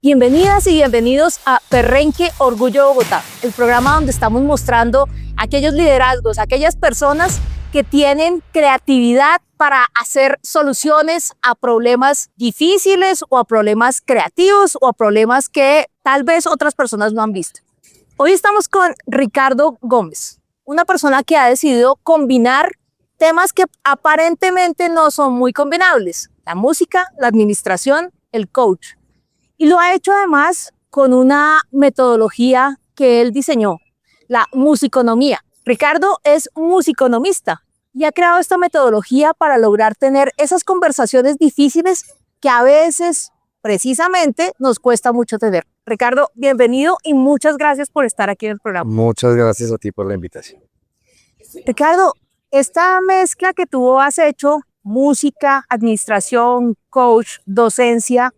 Bienvenidas y bienvenidos a Perrenque Orgullo Bogotá, el programa donde estamos mostrando aquellos liderazgos, aquellas personas que tienen creatividad para hacer soluciones a problemas difíciles o a problemas creativos o a problemas que tal vez otras personas no han visto. Hoy estamos con Ricardo Gómez, una persona que ha decidido combinar temas que aparentemente no son muy combinables: la música, la administración, el coach. Y lo ha hecho además con una metodología que él diseñó, la musiconomía. Ricardo es musiconomista y ha creado esta metodología para lograr tener esas conversaciones difíciles que a veces, precisamente, nos cuesta mucho tener. Ricardo, bienvenido y muchas gracias por estar aquí en el programa. Muchas gracias a ti por la invitación. Ricardo, esta mezcla que tú has hecho, música, administración, coach, docencia,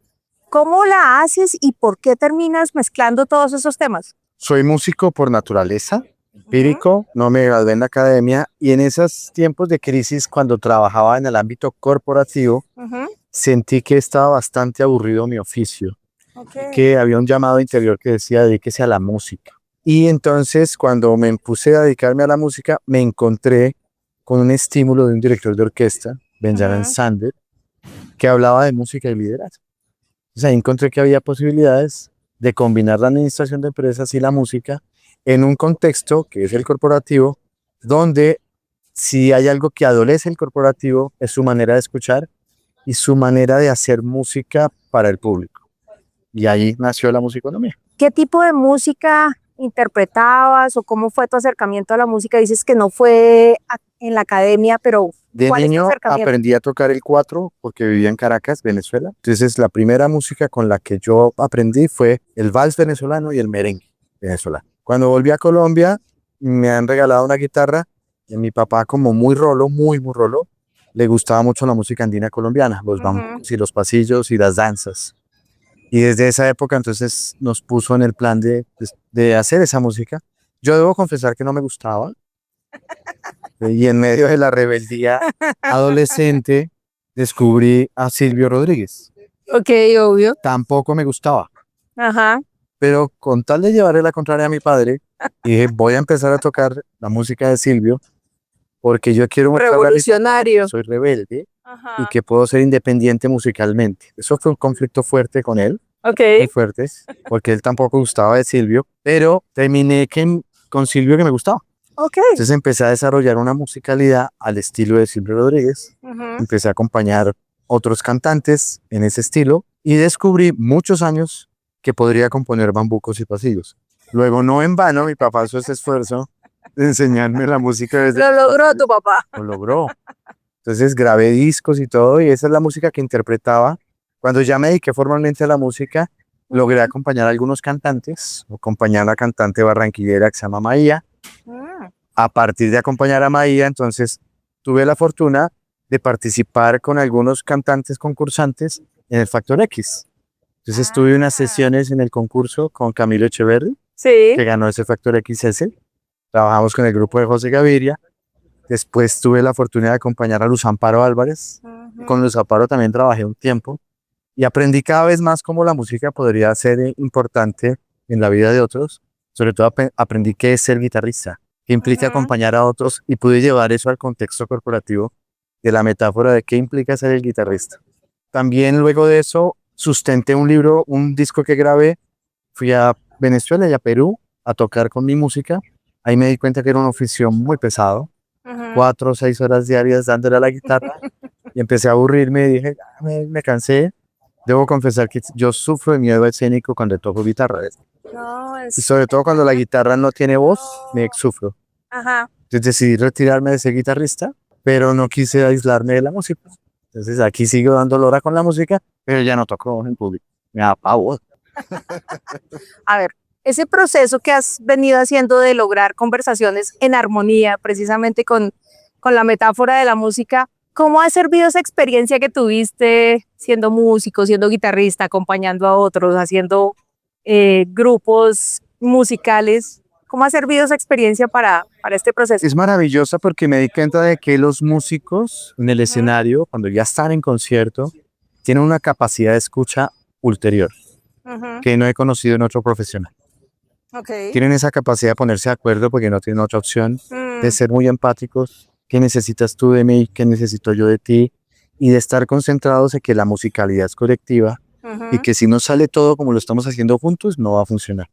¿cómo la haces y por qué terminas mezclando todos esos temas? Soy músico por naturaleza, empírico, no me gradué en la academia y en esos tiempos de crisis, cuando trabajaba en el ámbito corporativo, sentí que estaba bastante aburrido mi oficio, que había un llamado interior que decía dedíquese a la música. Y entonces cuando me puse a dedicarme a la música, me encontré con un estímulo de un director de orquesta, Benjamin Sander, que hablaba de música y liderazgo. Entonces ahí encontré que había posibilidades de combinar la administración de empresas y la música en un contexto que es el corporativo, donde si hay algo que adolece el corporativo es su manera de escuchar y su manera de hacer música para el público. Y ahí nació la musiconomía. ¿Qué tipo de música interpretabas o cómo fue tu acercamiento a la música? Dices que no fue en la academia, pero De ¿cuál niño es tu acercamiento? aprendí a tocar el cuatro porque vivía en Caracas, Venezuela. Entonces la primera música con la que yo aprendí fue el vals venezolano y el merengue venezolano. Cuando volví a Colombia me han regalado una guitarra y mi papá, como muy rolo, muy rolo, le gustaba mucho la música andina colombiana, los bambús y los pasillos y las danzas. Y desde esa época entonces nos puso en el plan de hacer esa música. Yo debo confesar que no me gustaba. Y en medio de la rebeldía adolescente descubrí a Silvio Rodríguez. Ok, obvio. Tampoco me gustaba, Ajá. pero con tal de llevarle la contraria a mi padre, dije, voy a empezar a tocar la música de Silvio porque yo quiero mostrarle a mi papá Revolucionario. que soy rebelde y Ajá. que puedo ser independiente musicalmente. Eso fue un conflicto fuerte con él, Ok. muy fuertes, porque él tampoco gustaba de Silvio, pero terminé con Silvio que me gustaba. Ok. Entonces empecé a desarrollar una musicalidad al estilo de Silvio Rodríguez. Empecé a acompañar otros cantantes en ese estilo y descubrí muchos años que podría componer bambucos y pasillos. Luego, no en vano, mi papá hizo ese esfuerzo de enseñarme la música desde... Lo logró tu papá. Lo logró. Entonces grabé discos y todo, y esa es la música que interpretaba. Cuando ya me dediqué formalmente a la música, logré acompañar a algunos cantantes, acompañar a la cantante barranquillera que se llama Maía. A partir de acompañar a Maía, entonces tuve la fortuna de participar con algunos cantantes concursantes en el Factor X. Entonces tuve unas sesiones en el concurso con Camilo Echeverry, Sí. que ganó ese Factor XS. Trabajamos con el grupo de José Gaviria. Después tuve la fortuna de acompañar a Luz Amparo Álvarez. Con Luz Amparo también trabajé un tiempo y aprendí cada vez más cómo la música podría ser importante en la vida de otros. Sobre todo aprendí qué es ser guitarrista, qué implica acompañar a otros, y pude llevar eso al contexto corporativo de la metáfora de qué implica ser el guitarrista. También luego de eso sustenté un libro, un disco que grabé. Fui a Venezuela y a Perú a tocar con mi música. Ahí me di cuenta que era un oficio muy pesado. 4 o 6 horas diarias dándole a la guitarra y empecé a aburrirme y dije, me cansé. Debo confesar que yo sufro de miedo escénico cuando toco guitarra. No, Y sobre todo cuando la guitarra no tiene voz, me sufro. Ajá. Entonces decidí retirarme de ser guitarrista, pero no quise aislarme de la música. Entonces aquí sigo dando lora con la música, pero ya no toco en público. Me da pavor. A ver, ese proceso que has venido haciendo de lograr conversaciones en armonía, precisamente con la metáfora de la música, ¿cómo ha servido esa experiencia que tuviste siendo músico, siendo guitarrista, acompañando a otros, haciendo grupos musicales? ¿Cómo ha servido esa experiencia para este proceso? Es maravillosa porque me di cuenta de que los músicos en el escenario, cuando ya están en concierto, tienen una capacidad de escucha ulterior. que no he conocido en otro profesional. Okay. Tienen esa capacidad de ponerse de acuerdo porque no tienen otra opción, de ser muy empáticos. ¿Qué necesitas tú de mí? ¿Qué necesito yo de ti? Y de estar concentrados en que la musicalidad es colectiva y que si no sale todo como lo estamos haciendo juntos, no va a funcionar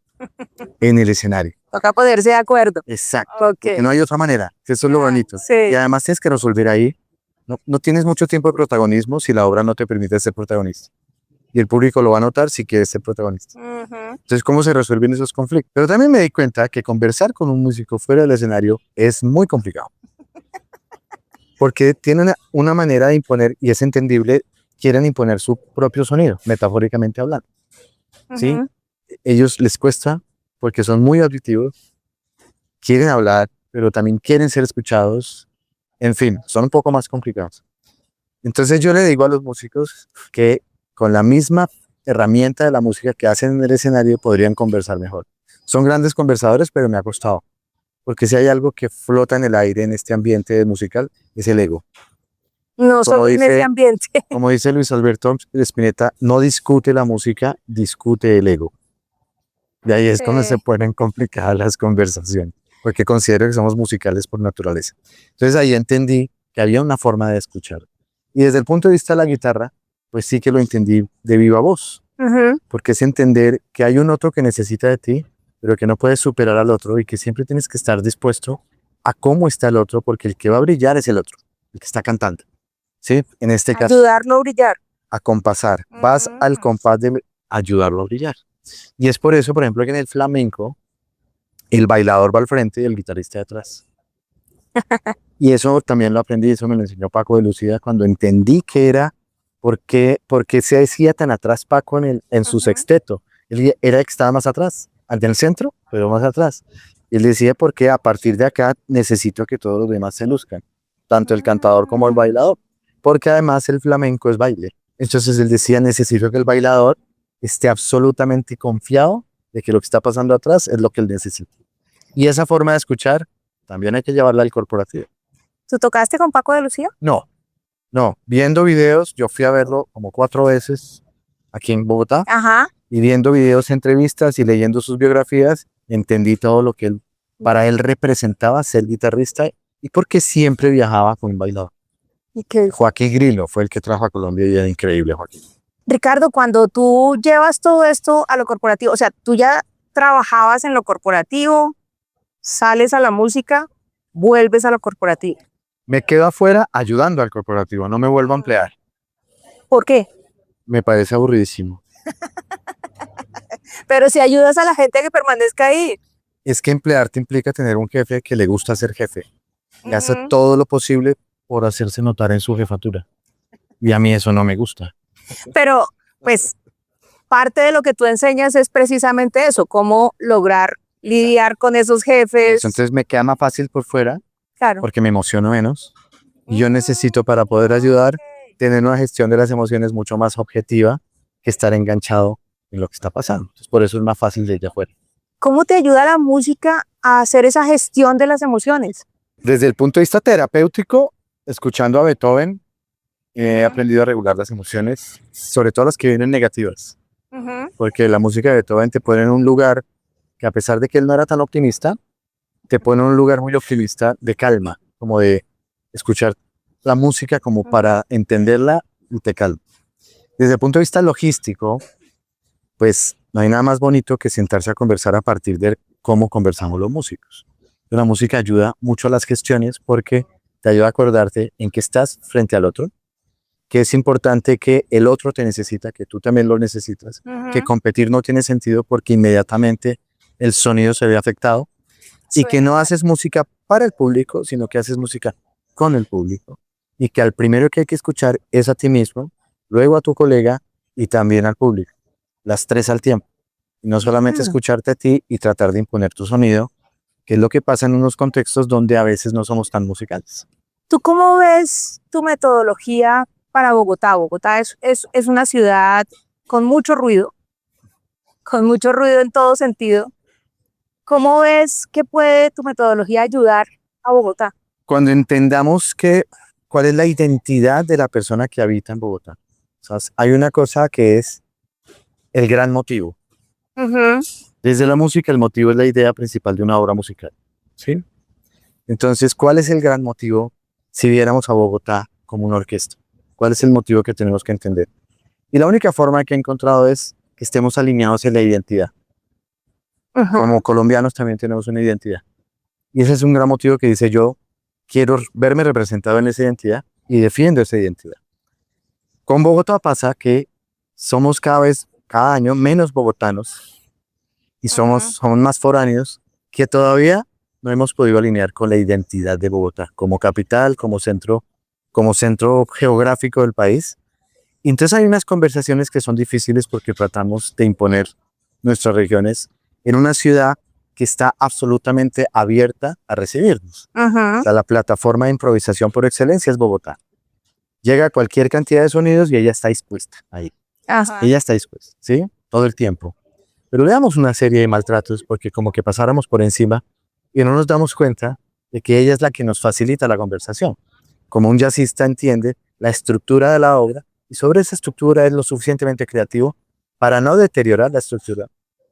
en el escenario. Toca ponerse de acuerdo. Exacto. Okay. Porque no hay otra manera. Eso es lo bonito. Sí. Y además tienes que resolver ahí. No tienes mucho tiempo de protagonismo si la obra no te permite ser protagonista. Y el público lo va a notar si quieres ser protagonista. Entonces, ¿cómo se resuelven esos conflictos? Pero también me di cuenta que conversar con un músico fuera del escenario es muy complicado. Porque tienen una manera de imponer, y es entendible, quieren imponer su propio sonido, metafóricamente hablando. ¿Sí? Ellos les cuesta porque son muy auditivos, quieren hablar, pero también quieren ser escuchados. En fin, son un poco más complicados. Entonces yo le digo a los músicos que con la misma herramienta de la música que hacen en el escenario podrían conversar mejor. Son grandes conversadores, pero me ha costado. Porque si hay algo que flota en el aire en este ambiente musical, es el ego. No solo en ese ambiente. Como dice Luis Alberto Spinetta, no discute la música, discute el ego. Y ahí es cuando se ponen complicadas las conversaciones, porque considero que somos musicales por naturaleza. Entonces ahí entendí que había una forma de escuchar. Y desde el punto de vista de la guitarra, pues sí que lo entendí de viva voz. Porque es entender que hay un otro que necesita de ti, pero que no puedes superar al otro y que siempre tienes que estar dispuesto a cómo está el otro, porque el que va a brillar es el otro, el que está cantando. ¿Sí? En este caso. Ayudarlo a brillar. A compasar. Vas al compás de ayudarlo a brillar. Y es por eso, por ejemplo, que en el flamenco, el bailador va al frente y el guitarrista atrás. Y eso también lo aprendí, eso me lo enseñó Paco de Lucía cuando entendí que era, por qué se decía tan atrás Paco en su sexteto. Él era el que estaba más atrás, al del centro, pero más atrás. Y él decía, porque a partir de acá necesito que todos los demás se luzcan, tanto el cantador como el bailador, porque además el flamenco es baile. Entonces él decía, necesito que el bailador esté absolutamente confiado de que lo que está pasando atrás es lo que él necesita. Y esa forma de escuchar también hay que llevarla al corporativo. ¿Tú tocaste con Paco de Lucía? No. Viendo videos, yo fui a verlo como 4 veces aquí en Bogotá. Y viendo videos, entrevistas y leyendo sus biografías, entendí todo lo que para él representaba ser guitarrista y porque siempre viajaba con un bailador. ¿Y qué? Joaquín Grillo fue el que trajo a Colombia y era increíble, Joaquín. Ricardo, cuando tú llevas todo esto a lo corporativo, o sea, tú ya trabajabas en lo corporativo, sales a la música, vuelves a lo corporativo. Me quedo afuera ayudando al corporativo, no me vuelvo a emplear. ¿Por qué? Me parece aburridísimo. Pero si ayudas a la gente a que permanezca ahí. Es que emplearte implica tener un jefe que le gusta ser jefe y hace todo lo posible por hacerse notar en su jefatura. Y a mí eso no me gusta. Pero, pues, parte de lo que tú enseñas es precisamente eso, cómo lograr lidiar con esos jefes. Entonces me queda más fácil por fuera, claro, porque me emociono menos. Y yo necesito, para poder ayudar, tener una gestión de las emociones mucho más objetiva que estar enganchado en lo que está pasando. Entonces, por eso es más fácil desde afuera. ¿Cómo te ayuda la música a hacer esa gestión de las emociones? Desde el punto de vista terapéutico, escuchando a Beethoven, he aprendido a regular las emociones, sobre todo las que vienen negativas. Porque la música de Beethoven te pone en un lugar que, a pesar de que él no era tan optimista, te pone en un lugar muy optimista de calma, como de escuchar la música como para entenderla y te calma. Desde el punto de vista logístico, pues no hay nada más bonito que sentarse a conversar a partir de cómo conversamos los músicos. La música ayuda mucho a las gestiones porque te ayuda a acordarte en que estás frente al otro, que es importante que el otro te necesita, que tú también lo necesitas, que competir no tiene sentido porque inmediatamente el sonido se ve afectado y que no haces música para el público, sino que haces música con el público y que al primero que hay que escuchar es a ti mismo, luego a tu colega y también al público, las tres al tiempo. Y no solamente escucharte a ti y tratar de imponer tu sonido, que es lo que pasa en unos contextos donde a veces no somos tan musicales. ¿Tú cómo ves tu metodología para Bogotá? Bogotá es una ciudad con mucho ruido en todo sentido. ¿Cómo ves que puede tu metodología ayudar a Bogotá? Cuando entendamos cuál es la identidad de la persona que habita en Bogotá. O sea, hay una cosa que es el gran motivo. Ujú. Desde la música, el motivo es la idea principal de una obra musical, ¿sí? Entonces, ¿cuál es el gran motivo si viéramos a Bogotá como una orquesta? ¿Cuál es el motivo que tenemos que entender? Y la única forma que he encontrado es que estemos alineados en la identidad. Ujú. Como colombianos también tenemos una identidad. Y ese es un gran motivo que dice yo quiero verme representado en esa identidad y defiendo esa identidad. Con Bogotá pasa que somos cada año menos bogotanos y somos más foráneos que todavía no hemos podido alinear con la identidad de Bogotá como capital, como centro geográfico del país. Y entonces hay unas conversaciones que son difíciles porque tratamos de imponer nuestras regiones en una ciudad que está absolutamente abierta a recibirnos. Ujú. O sea, la plataforma de improvisación por excelencia es Bogotá. Llega cualquier cantidad de sonidos y ella está dispuesta ahí. Ajá. Ella está dispuesta, ¿sí? Todo el tiempo. Pero le damos una serie de maltratos porque como que pasáramos por encima y no nos damos cuenta de que ella es la que nos facilita la conversación. Como un jazzista entiende la estructura de la obra y sobre esa estructura es lo suficientemente creativo para no deteriorar la estructura,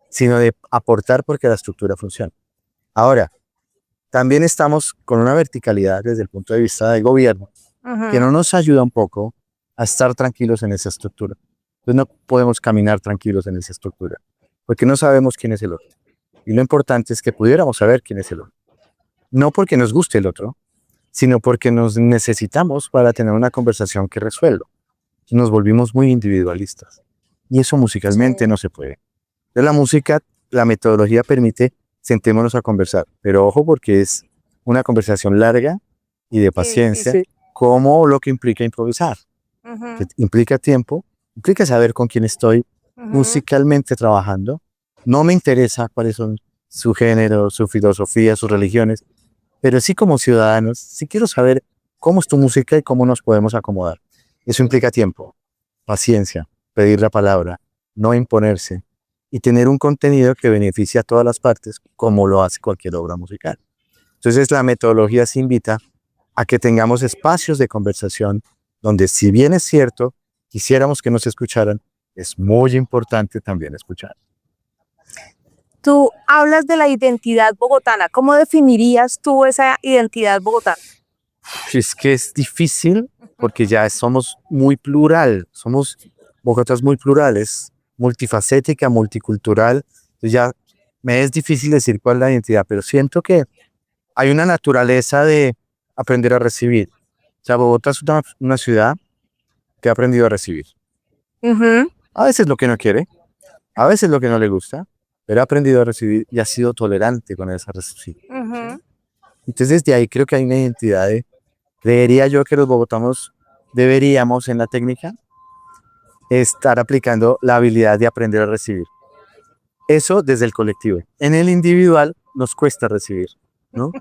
sino de aportar porque la estructura funciona. Ahora, también estamos con una verticalidad desde el punto de vista del gobierno que no Ujú. nos ayuda un poco a estar tranquilos en esa estructura. Entonces no podemos caminar tranquilos en esa estructura, porque no sabemos quién es el otro. Y lo importante es que pudiéramos saber quién es el otro. No porque nos guste el otro, sino porque nos necesitamos para tener una conversación que resuelva. Nos volvimos muy individualistas. Y eso musicalmente Sí. no se puede. De la música, la metodología permite sentémonos a conversar, pero ojo porque es una conversación larga y de Y paciencia, difícil. como lo que implica improvisar, que Ujú. implica tiempo, implica saber con quién estoy Ujú. musicalmente trabajando. No me interesa cuáles son su género, su filosofía, sus religiones, pero sí como ciudadanos, sí quiero saber cómo es tu música y cómo nos podemos acomodar. Eso implica tiempo, paciencia, pedir la palabra, no imponerse y tener un contenido que beneficie a todas las partes, como lo hace cualquier obra musical. Entonces la metodología se invita a que tengamos espacios de conversación donde, si bien es cierto, quisiéramos que nos escucharan, es muy importante también escuchar. Tú hablas de la identidad bogotana. ¿Cómo definirías tú esa identidad bogotana? Es que es difícil porque ya somos muy plural, Bogotá es muy plural, es multifacética, multicultural, entonces ya me es difícil decir cuál es la identidad, pero siento que hay una naturaleza de aprender a recibir. O sea, Bogotá es una ciudad que ha aprendido a recibir. Ujú. A veces lo que no quiere, a veces lo que no le gusta, pero ha aprendido a recibir y ha sido tolerante con esa recepción. Ujú. Entonces, desde ahí creo que hay una identidad de, creería yo que los bogotanos deberíamos en la técnica estar aplicando la habilidad de aprender a recibir. Eso desde el colectivo. En el individual nos cuesta recibir, ¿no?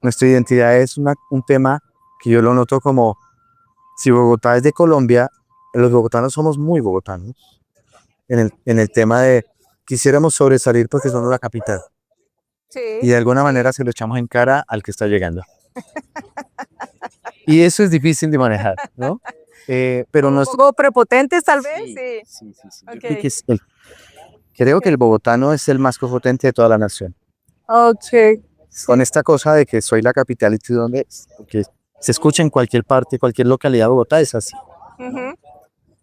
Nuestra identidad es un tema que yo lo noto como, si Bogotá es de Colombia, los bogotanos somos muy bogotanos en el tema de quisiéramos sobresalir porque somos la capital y Sí, de alguna sí. manera se lo echamos en cara al que está llegando. Y eso es difícil de manejar, ¿no? Pero Como no un es... poco prepotentes, tal vez. Sí, Sí. sí, sí, sí. Yo creo Ok. creo que Ok. el bogotano es el más potente de toda la nación. Ok. Con Sí. esta cosa de que soy la capital y tú dónde es, porque se escucha en cualquier parte, cualquier localidad de Bogotá es así, ¿no? Ujú.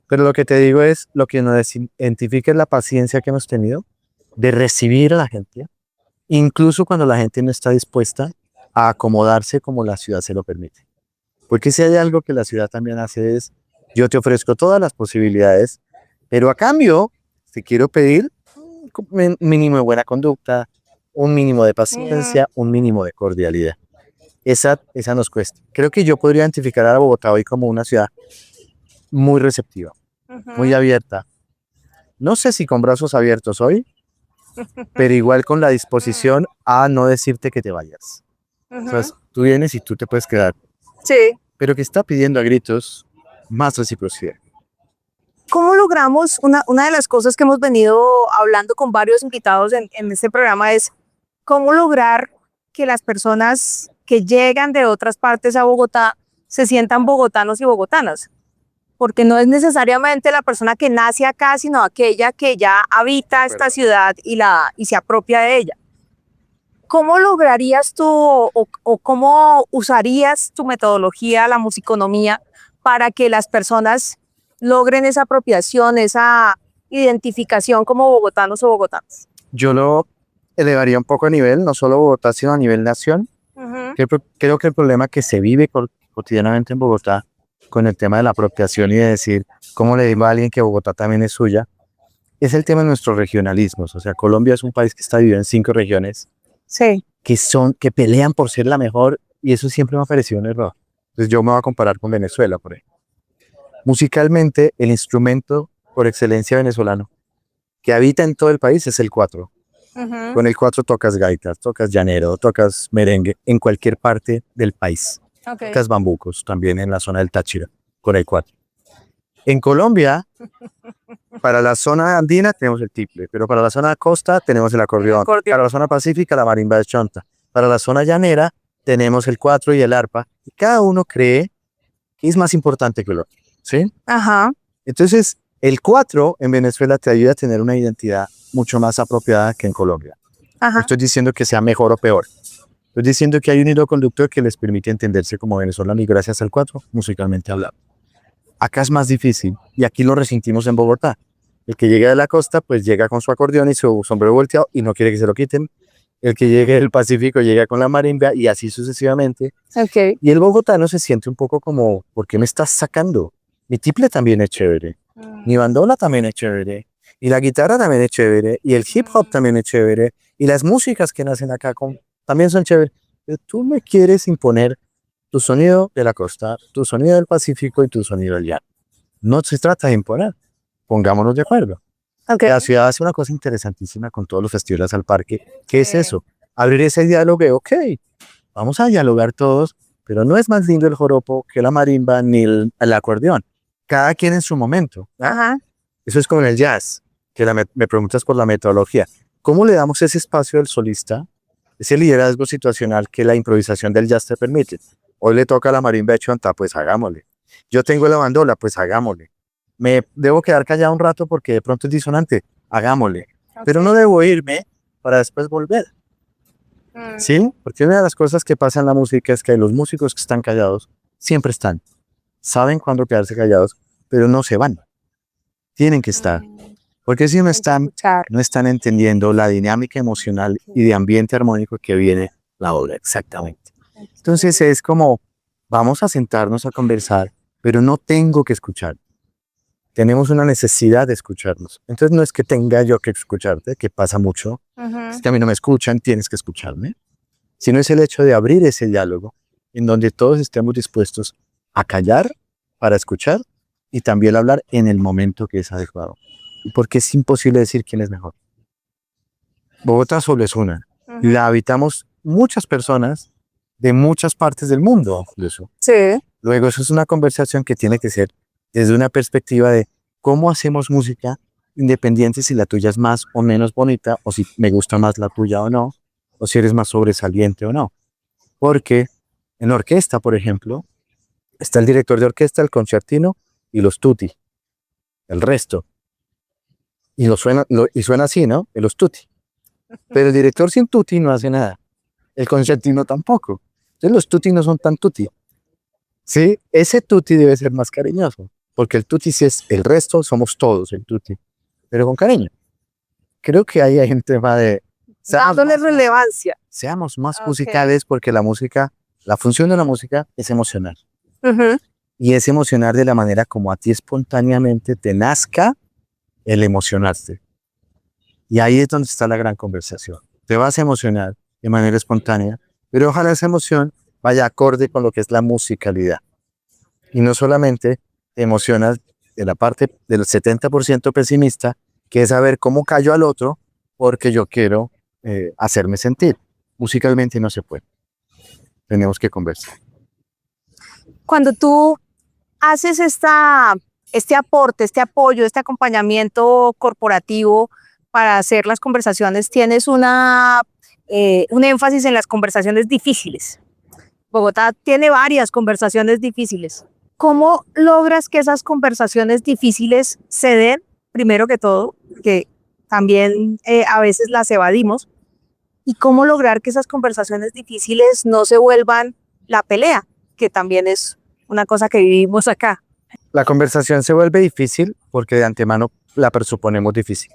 Pero lo que te digo es, lo que nos identifica es la paciencia que hemos tenido de recibir a la gente, incluso cuando la gente no está dispuesta a acomodarse como la ciudad se lo permite. Porque si hay algo que la ciudad también hace es, yo te ofrezco todas las posibilidades, pero a cambio te quiero pedir un mínimo de buena conducta, un mínimo de Ujú. paciencia, un mínimo de cordialidad. Esa nos cuesta. Creo que yo podría identificar a Bogotá hoy como una ciudad muy receptiva, muy Ujú. abierta. No sé si con brazos abiertos hoy, pero igual con la disposición a no decirte que te vayas. O sea, Ujú. tú vienes y tú te puedes quedar, Sí. pero que está pidiendo a gritos más reciprocidad. ¿Cómo logramos, una de las cosas que hemos venido hablando con varios invitados en este programa es cómo lograr que las personas que llegan de otras partes a Bogotá se sientan bogotanos y bogotanas? porque no es necesariamente la persona que nace acá, sino aquella que ya habita esta ciudad y se apropia de ella. ¿Cómo lograrías tú o cómo usarías tu metodología, la musiconomía, para que las personas logren esa apropiación, esa identificación como bogotanos o bogotanas? Yo lo elevaría un poco a nivel, no solo Bogotá, sino a nivel nación. Creo que el problema que se vive cotidianamente en Bogotá con el tema de la apropiación y de decir, ¿cómo le digo a alguien que Bogotá también es suya? Es el tema de nuestros regionalismos. O sea, Colombia es un país que está dividido en 5 regiones Sí. que pelean por ser la mejor, y eso siempre me ha parecido un error. Entonces yo me voy a comparar con Venezuela, por ejemplo. Musicalmente, el instrumento por excelencia venezolano que habita en todo el país es el 4. Con el 4 tocas gaitas, tocas llanero, tocas merengue en cualquier parte del país. Tocas bambucos también en la zona del Táchira con el 4. En Colombia, para la zona andina tenemos el tiple, pero para la zona costa tenemos el acordeón. Para la zona pacífica la marimba de chonta. Para la zona llanera tenemos el 4 y el arpa. Y cada uno cree que es más importante que el otro, ¿sí? Ajá. Entonces, el 4 en Venezuela te ayuda a tener una identidad mucho más apropiada que en Colombia. Ajá. No estoy diciendo que sea mejor o peor. Estoy diciendo que hay un hilo conductor que les permite entenderse como venezolano y gracias al 4, musicalmente hablando. Acá es más difícil y aquí lo resentimos en Bogotá. El que llega de la costa, pues llega con su acordeón y su sombrero volteado y no quiere que se lo quiten. El que llegue del Pacífico llega con la marimba y así sucesivamente. Okay. Y el bogotano se siente un poco como, ¿por qué me estás sacando? Mi tiple también es chévere. Mi bandola también es chévere. Y la guitarra también es chévere. Y el hip hop también es chévere. Y las músicas que nacen acá también son chéveres. Pero tú me quieres imponer tu sonido de la costa, tu sonido del Pacífico y tu sonido del llano. No se trata de imponer. Pongámonos de acuerdo. Okay. La ciudad hace una cosa interesantísima con todos los festivales al parque. ¿Qué es eso? Abrir ese diálogo. Ok, vamos a dialogar todos, pero no es más lindo el joropo que la marimba ni el acordeón. Cada quien en su momento. Ajá. Eso es como en el jazz, que me preguntas por la metodología. ¿Cómo le damos ese espacio al solista, ese liderazgo situacional que la improvisación del jazz te permite? Hoy le toca la marimba de chonta, pues hagámosle. Yo tengo la bandola, pues hagámosle. Me debo quedar callado un rato porque de pronto es disonante, hagámosle. Okay. Pero no debo irme para después volver. ¿Sí? Porque una de las cosas que pasa en la música es que los músicos que están callados siempre están. Saben cuándo quedarse callados, pero no se van. Tienen que estar. Porque si no están entendiendo la dinámica emocional y de ambiente armónico que viene la obra. Exactamente. Entonces es como, vamos a sentarnos a conversar, pero no tengo que escuchar. Tenemos una necesidad de escucharnos. Entonces no es que tenga yo que escucharte, que pasa mucho. Es que a mí no me escuchan, tienes que escucharme. Sino es el hecho de abrir ese diálogo en donde todos estemos dispuestos a callar para escuchar y también hablar en el momento que es adecuado. Porque es imposible decir quién es mejor. Bogotá solo es una. La habitamos muchas personas de muchas partes del mundo. Incluso. Sí. Luego eso es una conversación que tiene que ser desde una perspectiva de cómo hacemos música independiente si la tuya es más o menos bonita, o si me gusta más la tuya o no, o si eres más sobresaliente o no. Porque en la orquesta, por ejemplo, está el director de orquesta, el concertino y los tutti. El resto. Y suena así, ¿no? De los tutti. Pero el director sin tutti no hace nada. El concertino tampoco. Entonces los tutti no son tan tutti. Sí, ese tutti debe ser más cariñoso. Porque el tutti sí es el resto, somos todos el tutti. Pero con cariño. Creo que ahí hay gente más de... Dándole relevancia. Seamos más musicales porque la música, la función de la música es emocionar. Y es emocionar de la manera como a ti espontáneamente te nazca el emocionarte. Y ahí es donde está la gran conversación. Te vas a emocionar de manera espontánea, pero ojalá esa emoción vaya acorde con lo que es la musicalidad. Y no solamente te emocionas de la parte del 70% pesimista, que es saber cómo callo al otro porque yo quiero hacerme sentir. Musicalmente no se puede. Tenemos que conversar. Cuando tú haces este aporte, este apoyo, este acompañamiento corporativo para hacer las conversaciones, tienes un énfasis en las conversaciones difíciles. Bogotá tiene varias conversaciones difíciles. ¿Cómo logras que esas conversaciones difíciles se den? Primero que todo, que también a veces las evadimos. ¿Y cómo lograr que esas conversaciones difíciles no se vuelvan la pelea? Que también es una cosa que vivimos acá. La conversación se vuelve difícil porque de antemano la presuponemos difícil.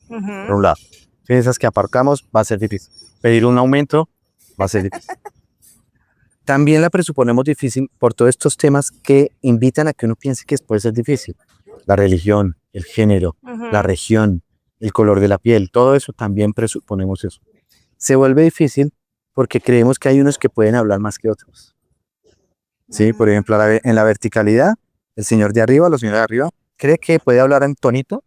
Por un lado, piensas que aparcamos, va a ser difícil. Pedir un aumento, va a ser difícil. También la presuponemos difícil por todos estos temas que invitan a que uno piense que puede ser difícil. La religión, el género, la región, el color de la piel, todo eso también presuponemos eso. Se vuelve difícil porque creemos que hay unos que pueden hablar más que otros. Sí, por ejemplo, en la verticalidad, el señor de arriba, los señores de arriba, cree que puede hablar en tonito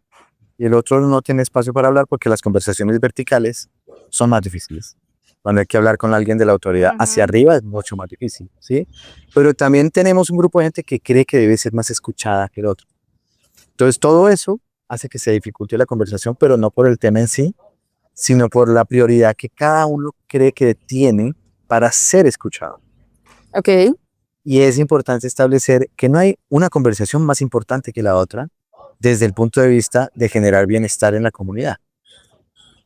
y el otro no tiene espacio para hablar porque las conversaciones verticales son más difíciles. Cuando hay que hablar con alguien de la autoridad hacia arriba es mucho más difícil, ¿sí? Pero también tenemos un grupo de gente que cree que debe ser más escuchada que el otro. Entonces, todo eso hace que se dificulte la conversación, pero no por el tema en sí, sino por la prioridad que cada uno cree que tiene para ser escuchado. Ok. Y es importante establecer que no hay una conversación más importante que la otra desde el punto de vista de generar bienestar en la comunidad.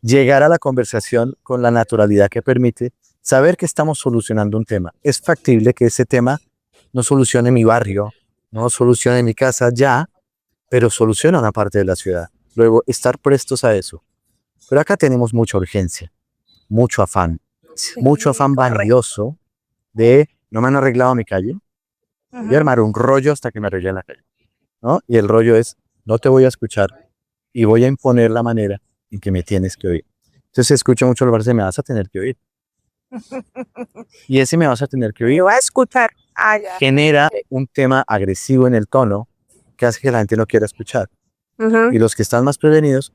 Llegar a la conversación con la naturalidad que permite saber que estamos solucionando un tema. Es factible que ese tema no solucione mi barrio, no solucione mi casa ya, pero soluciona una parte de la ciudad. Luego, estar prestos a eso. Pero acá tenemos mucha urgencia, mucho afán valioso de no me han arreglado mi calle, voy a armar un rollo hasta que me arreglen la calle, ¿no? Y el rollo es, no te voy a escuchar y voy a imponer la manera en que me tienes que oír. Entonces escucho mucho la frase, me vas a tener que oír. Y ese me vas a tener que oír. Me va a escuchar. Genera un tema agresivo en el tono que hace que la gente no quiera escuchar. Y los que están más prevenidos,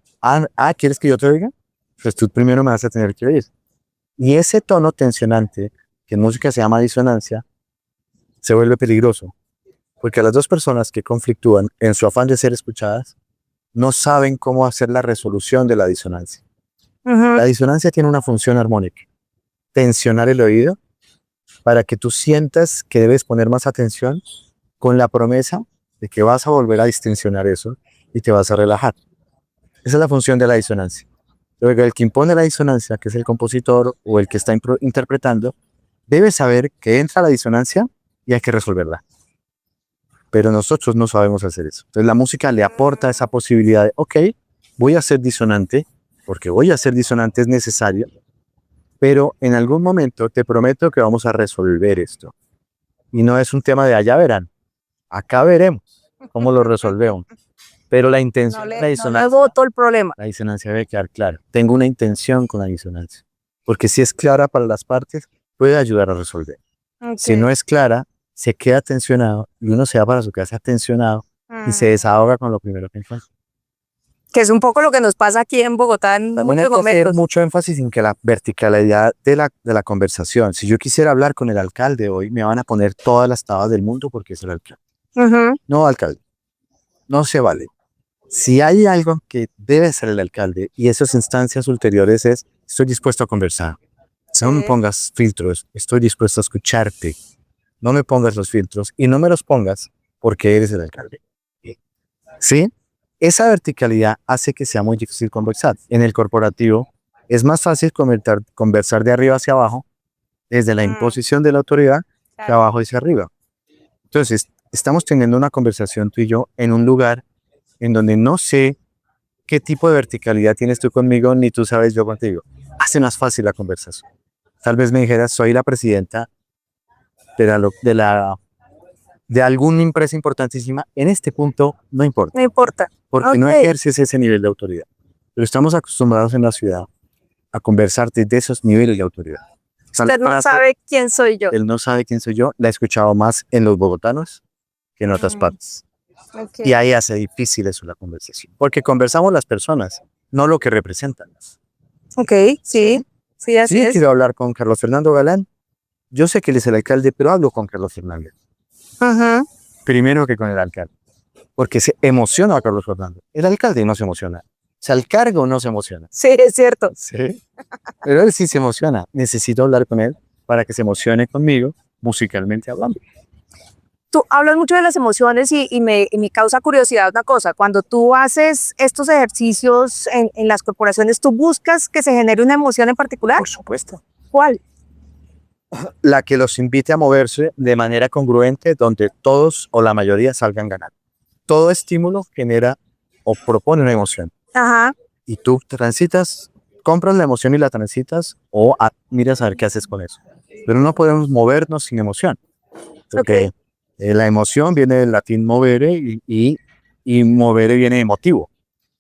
¿quieres que yo te oiga? Pues tú primero me vas a tener que oír. Y ese tono tensionante, que en música se llama disonancia, se vuelve peligroso. Porque las dos personas que conflictúan en su afán de ser escuchadas, no saben cómo hacer la resolución de la disonancia. La disonancia tiene una función armónica. Tensionar el oído para que tú sientas que debes poner más atención con la promesa de que vas a volver a distensionar eso y te vas a relajar. Esa es la función de la disonancia. Luego, el que impone la disonancia, que es el compositor o el que está interpretando, debe saber que entra la disonancia y hay que resolverla. Pero nosotros no sabemos hacer eso. Entonces la música le aporta esa posibilidad de, ok, voy a ser disonante, porque voy a ser disonante es necesario, pero en algún momento te prometo que vamos a resolver esto. Y no es un tema de allá verán, acá veremos cómo lo resolvemos. Pero la intención, la disonancia, no voto el problema. La disonancia debe quedar clara. Tengo una intención con la disonancia. Porque si es clara para las partes, puede ayudar a resolver. Si no es clara, se queda tensionado y uno se va para su casa tensionado y se desahoga con lo primero que encuentra. Que es un poco lo que nos pasa aquí en Bogotá en muchos momentos. Hacer mucho énfasis en que la verticalidad de la conversación. Si yo quisiera hablar con el alcalde hoy, me van a poner todas las tabas del mundo porque es el alcalde. No, alcalde. No se vale. Si hay algo que debe ser el alcalde y esas instancias ulteriores es, estoy dispuesto a conversar. No me pongas filtros, estoy dispuesto a escucharte. No me pongas los filtros y no me los pongas porque eres el alcalde. ¿Sí? Esa verticalidad hace que sea muy difícil conversar. En el corporativo es más fácil conversar de arriba hacia abajo, desde la imposición de la autoridad, de abajo hacia arriba. Entonces, estamos teniendo una conversación tú y yo en un lugar en donde no sé qué tipo de verticalidad tienes tú conmigo, ni tú sabes yo contigo. Hace más fácil la conversación. Tal vez me dijeras, soy la presidenta de alguna empresa importantísima. En este punto, no importa. No importa. Porque no ejerces ese nivel de autoridad. Pero estamos acostumbrados en la ciudad a conversar desde esos niveles de autoridad. Usted no sabe quién soy yo. Él no sabe quién soy yo. La he escuchado más en los bogotanos que en otras partes. Y ahí hace difícil eso la conversación. Porque conversamos las personas, no lo que representan. Ok, sí. Sí, así es. Quiero hablar con Carlos Fernando Galán. Yo sé que él es el alcalde, pero hablo con Carlos Fernández. Primero que con el alcalde. Porque se emociona a Carlos Fernando. El alcalde no se emociona. O sea, el cargo no se emociona. Sí, es cierto. Sí. Pero él sí se emociona. Necesito hablar con él para que se emocione conmigo, musicalmente hablando. Tú hablas mucho de las emociones y me causa curiosidad una cosa. Cuando tú haces estos ejercicios en las corporaciones, ¿tú buscas que se genere una emoción en particular? Por supuesto. ¿Cuál? La que los invite a moverse de manera congruente, donde todos o la mayoría salgan ganando. Todo estímulo genera o propone una emoción. Ajá. Y tú transitas, compras la emoción y la transitas o miras a ver qué haces con eso. Pero no podemos movernos sin emoción. Porque la emoción viene del latín movere y movere viene de motivo.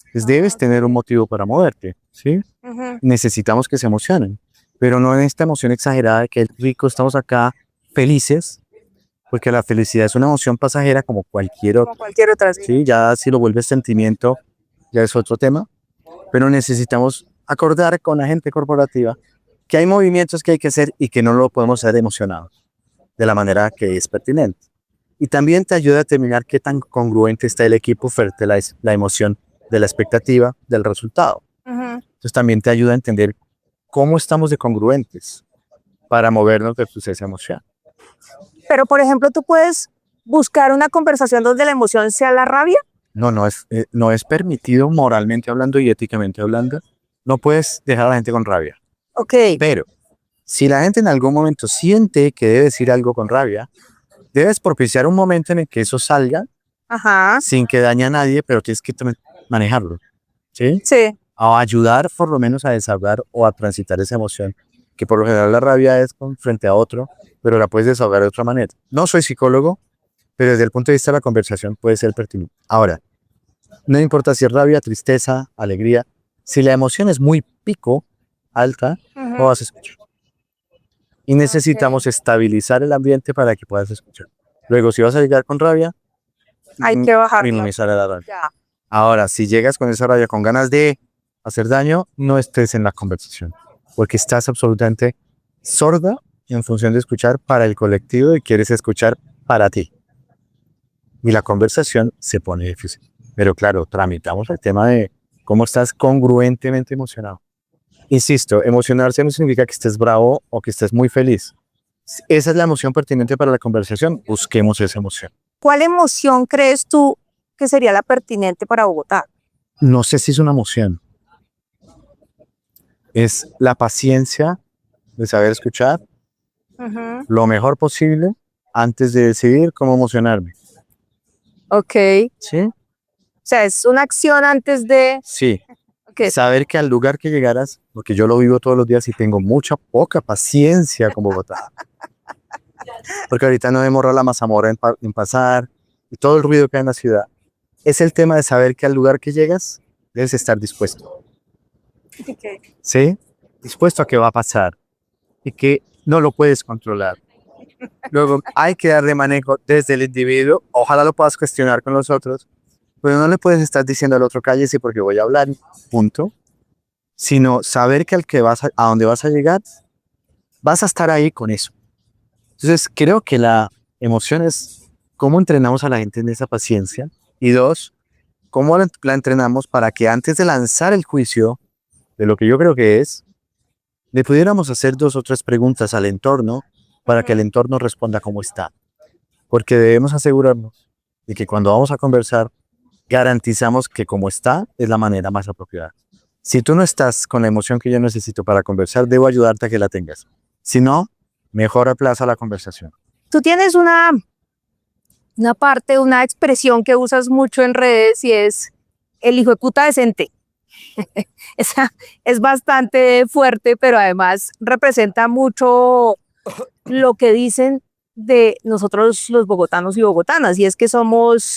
Entonces debes tener un motivo para moverte, ¿sí? Necesitamos que se emocionen, pero no en esta emoción exagerada de que el rico estamos acá felices, porque la felicidad es una emoción pasajera como cualquier otra. Como cualquier otra. Sí. ¿Sí? Ya si lo vuelves sentimiento, ya es otro tema, pero necesitamos acordar con la gente corporativa que hay movimientos que hay que hacer y que no lo podemos hacer emocionados, de la manera que es pertinente. Y también te ayuda a determinar qué tan congruente está el equipo frente a la emoción de la expectativa del resultado. Entonces también te ayuda a entender cómo estamos de congruentes para movernos de esa emoción. Pero, por ejemplo, tú puedes buscar una conversación donde la emoción sea la rabia. No es permitido moralmente hablando y éticamente hablando. No puedes dejar a la gente con rabia. Ok. Pero si la gente en algún momento siente que debe decir algo con rabia, debes propiciar un momento en el que eso salga. Ajá. Sin que dañe a nadie, pero tienes que manejarlo. ¿Sí? Sí. A ayudar por lo menos a desahogar o a transitar esa emoción, que por lo general la rabia es frente a otro, pero la puedes desahogar de otra manera. No soy psicólogo, pero desde el punto de vista de la conversación puede ser pertinente. Ahora, no importa si es rabia, tristeza, alegría, si la emoción es muy pico, alta, no vas a escuchar. Y necesitamos estabilizar el ambiente para que puedas escuchar. Luego, si vas a llegar con rabia, hay que bajar. Minimizar la rabia. Ya. Ahora, si llegas con esa rabia, con ganas de hacer daño, no estés en la conversación, porque estás absolutamente sorda en función de escuchar para el colectivo y quieres escuchar para ti. Y la conversación se pone difícil. Pero claro, tramitamos el tema de cómo estás congruentemente emocionado. Insisto, emocionarse no significa que estés bravo o que estés muy feliz. Esa es la emoción pertinente para la conversación. Busquemos esa emoción. ¿Cuál emoción crees tú que sería la pertinente para Bogotá? No sé si es una emoción. Es la paciencia de saber escuchar lo mejor posible antes de decidir cómo emocionarme. Ok. ¿Sí? O sea, es una acción antes de... Sí. Okay. Saber que al lugar que llegaras, porque yo lo vivo todos los días y tengo poca paciencia con Bogotá. Porque ahorita no demora la mazamorra en pasar y todo el ruido que hay en la ciudad. Es el tema de saber que al lugar que llegas debes estar dispuesto. Okay. ¿Sí? Dispuesto a que va a pasar y que no lo puedes controlar. Luego hay que darle manejo desde el individuo. Ojalá lo puedas cuestionar con los otros, pero no le puedes estar diciendo al otro cállese porque voy a hablar, punto. Sino saber que a donde vas a llegar, vas a estar ahí con eso. Entonces creo que la emoción es cómo entrenamos a la gente en esa paciencia. Y dos, cómo la entrenamos para que antes de lanzar el juicio de lo que yo creo que es, le pudiéramos hacer 2 o 3 preguntas al entorno para que el entorno responda cómo está. Porque debemos asegurarnos de que cuando vamos a conversar, garantizamos que como está es la manera más apropiada. Si tú no estás con la emoción que yo necesito para conversar, debo ayudarte a que la tengas. Si no, mejor aplaza la conversación. Tú tienes una parte, una expresión que usas mucho en redes y es el hijo de puta decente. Esa es bastante fuerte, pero además representa mucho lo que dicen de nosotros los bogotanos y bogotanas, y es que somos,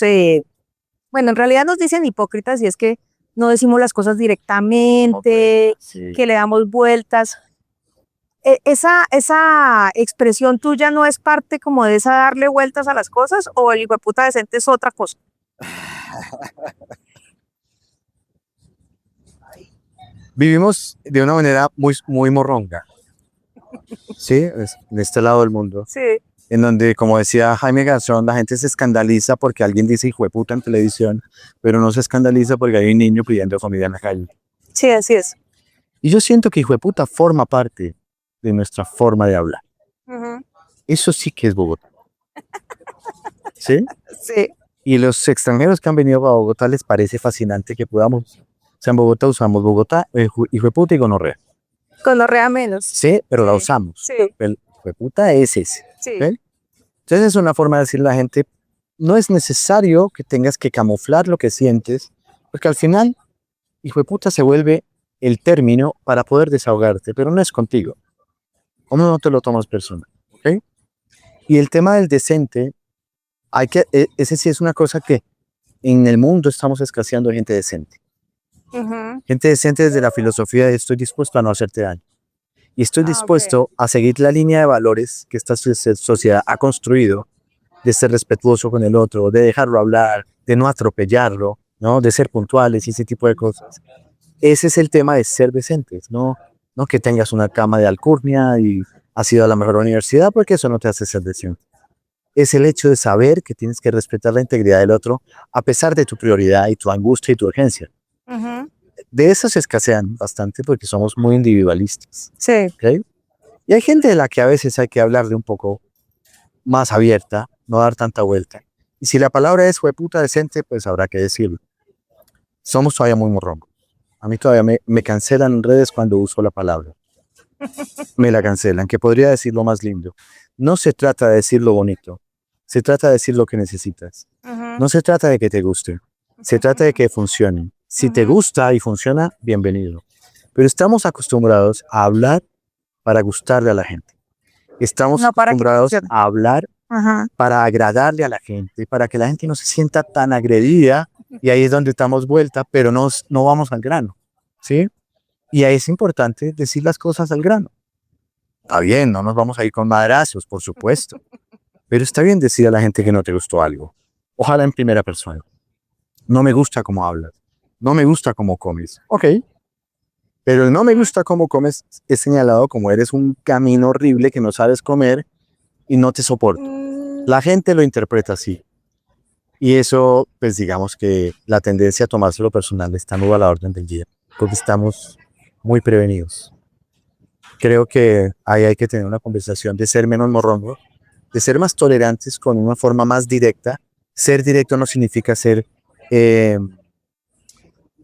bueno, en realidad nos dicen hipócritas, y es que no decimos las cosas directamente, Sí. que le damos vueltas. Esa expresión tuya no es parte como de esa darle vueltas a las cosas, o el hijo de puta decente es otra cosa. Vivimos de una manera muy morronga. Sí, en este lado del mundo. Sí. En donde, como decía Jaime Garzón, la gente se escandaliza porque alguien dice hijo de puta en televisión, pero no se escandaliza porque hay un niño pidiendo comida en la calle. Sí, así es. Y yo siento que hijo de puta forma parte de nuestra forma de hablar. Eso sí que es Bogotá. ¿sí? Sí. Y los extranjeros que han venido a Bogotá les parece fascinante que podamos, o sea, en Bogotá usamos Bogotá, hijo de puta y gonorrea. Gonorrea menos. Sí, pero la Sí, usamos. sí, El hijo de puta es ese. sí. ¿Ok? Entonces es una forma de decirle a la gente, no es necesario que tengas que camuflar lo que sientes, porque al final, hijo de puta se vuelve el término para poder desahogarte, pero no es contigo. ¿Cómo no te lo tomas personal? ¿Ok? Y el tema del decente, ese sí es una cosa que en el mundo estamos escaseando gente decente. Ujú. Gente decente desde la filosofía de estoy dispuesto a no hacerte daño. Y estoy Ah, ok. dispuesto a seguir la línea de valores que esta sociedad ha construido, de ser respetuoso con el otro, de dejarlo hablar, de no atropellarlo, ¿no? De ser puntuales y ese tipo de cosas. Ese es el tema de ser decentes, no que tengas una cama de alcurnia y has ido a la mejor universidad, porque eso no te hace ser decente. Es el hecho de saber que tienes que respetar la integridad del otro a pesar de tu prioridad y tu angustia y tu urgencia. Ujú. De esas escasean bastante porque somos muy individualistas. Sí. ¿Ok? Y hay gente de la que a veces hay que hablarle un poco más abierta, no dar tanta vuelta. Y si la palabra es hueputa decente, pues habrá que decirlo. Somos todavía muy morrongos. A mí todavía me cancelan en redes cuando uso la palabra. Me la cancelan, que podría decir lo más lindo. No se trata de decir lo bonito, se trata de decir lo que necesitas. Ujú. No se trata de que te guste, se trata de que funcione. Si te Ujú. gusta y funciona, bienvenido. Pero estamos acostumbrados a hablar para gustarle a la gente. Estamos No para que acostumbrados funcione. a hablar Ajá. para agradarle a la gente, para que la gente no se sienta tan agredida, y ahí es donde damos vuelta, pero no vamos al grano, ¿sí? Y ahí es importante decir las cosas al grano. Está bien, no nos vamos a ir con madrazos, por supuesto, pero está bien decir a la gente que no te gustó algo. Ojalá en primera persona. No me gusta cómo hablas, no me gusta cómo comes. Ok, pero el no me gusta cómo comes es señalado como eres un camino horrible que no sabes comer y no te soporto. Mm. La gente lo interpreta así. Y eso, pues digamos que la tendencia a tomárselo personal está muy a la orden del día, porque estamos muy prevenidos. Creo que ahí hay que tener una conversación de ser menos morrongo, de ser más tolerantes con una forma más directa. Ser directo no significa eh,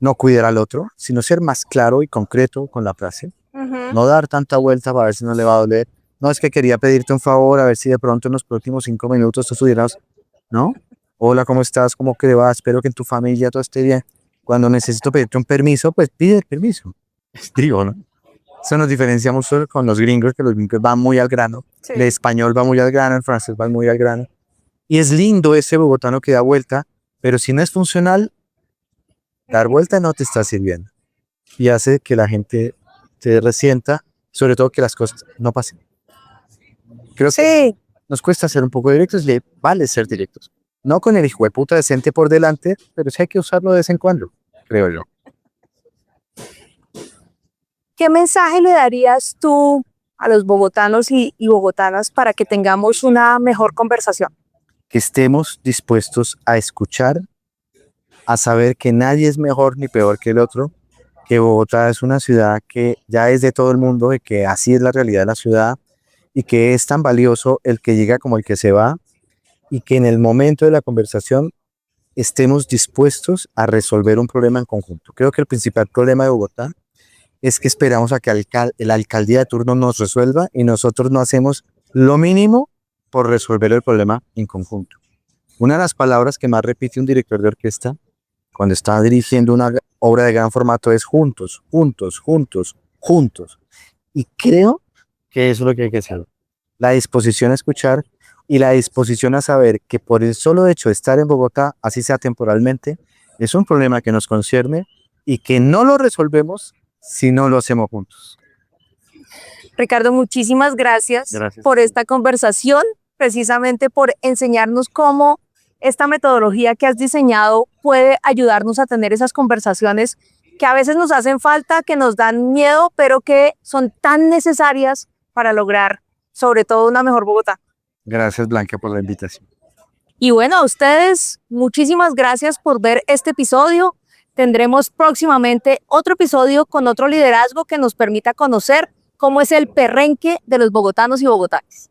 no cuidar al otro, sino ser más claro y concreto con la frase. Ujú. No dar tanta vuelta para ver si no le va a doler. No, es que quería pedirte un favor, a ver si de pronto en los próximos 5 minutos tú estuvieras, ¿no? Hola, ¿cómo estás? ¿Cómo que vas? Espero que en tu familia todo esté bien. Cuando necesito pedirte un permiso, pues pide el permiso. Digo, ¿no? Eso nos diferencia mucho con los gringos, que los gringos van muy al grano. Sí. El español va muy al grano, el francés va muy al grano. Y es lindo ese bogotano que da vuelta, pero si no es funcional, dar vuelta no te está sirviendo. Y hace que la gente se resienta, sobre todo que las cosas no pasen. Creo que Sí. nos cuesta ser un poco directos, le vale ser directos. No con el hijo de puta decente por delante, pero sí hay que usarlo de vez en cuando, creo yo. ¿Qué mensaje le darías tú a los bogotanos y bogotanas para que tengamos una mejor conversación? Que estemos dispuestos a escuchar, a saber que nadie es mejor ni peor que el otro, que Bogotá es una ciudad que ya es de todo el mundo y que así es la realidad de la ciudad, y que es tan valioso el que llega como el que se va, y que en el momento de la conversación estemos dispuestos a resolver un problema en conjunto. Creo que el principal problema de Bogotá es que esperamos a que la alcaldía de turno nos resuelva y nosotros no hacemos lo mínimo por resolver el problema en conjunto. Una de las palabras que más repite un director de orquesta cuando está dirigiendo una obra de gran formato es juntos, juntos, juntos, juntos. Y creo que eso es lo que hay que hacer. La disposición a escuchar y la disposición a saber que por el solo hecho de estar en Bogotá, así sea temporalmente, es un problema que nos concierne y que no lo resolvemos si no lo hacemos juntos. Ricardo, muchísimas gracias Gracias. por esta conversación, precisamente por enseñarnos cómo esta metodología que has diseñado puede ayudarnos a tener esas conversaciones que a veces nos hacen falta, que nos dan miedo, pero que son tan necesarias para lograr, sobre todo, una mejor Bogotá. Gracias, Blanca, por la invitación. Y bueno, a ustedes, muchísimas gracias por ver este episodio. Tendremos próximamente otro episodio con otro liderazgo que nos permita conocer cómo es el perrenque de los bogotanos y bogotanas.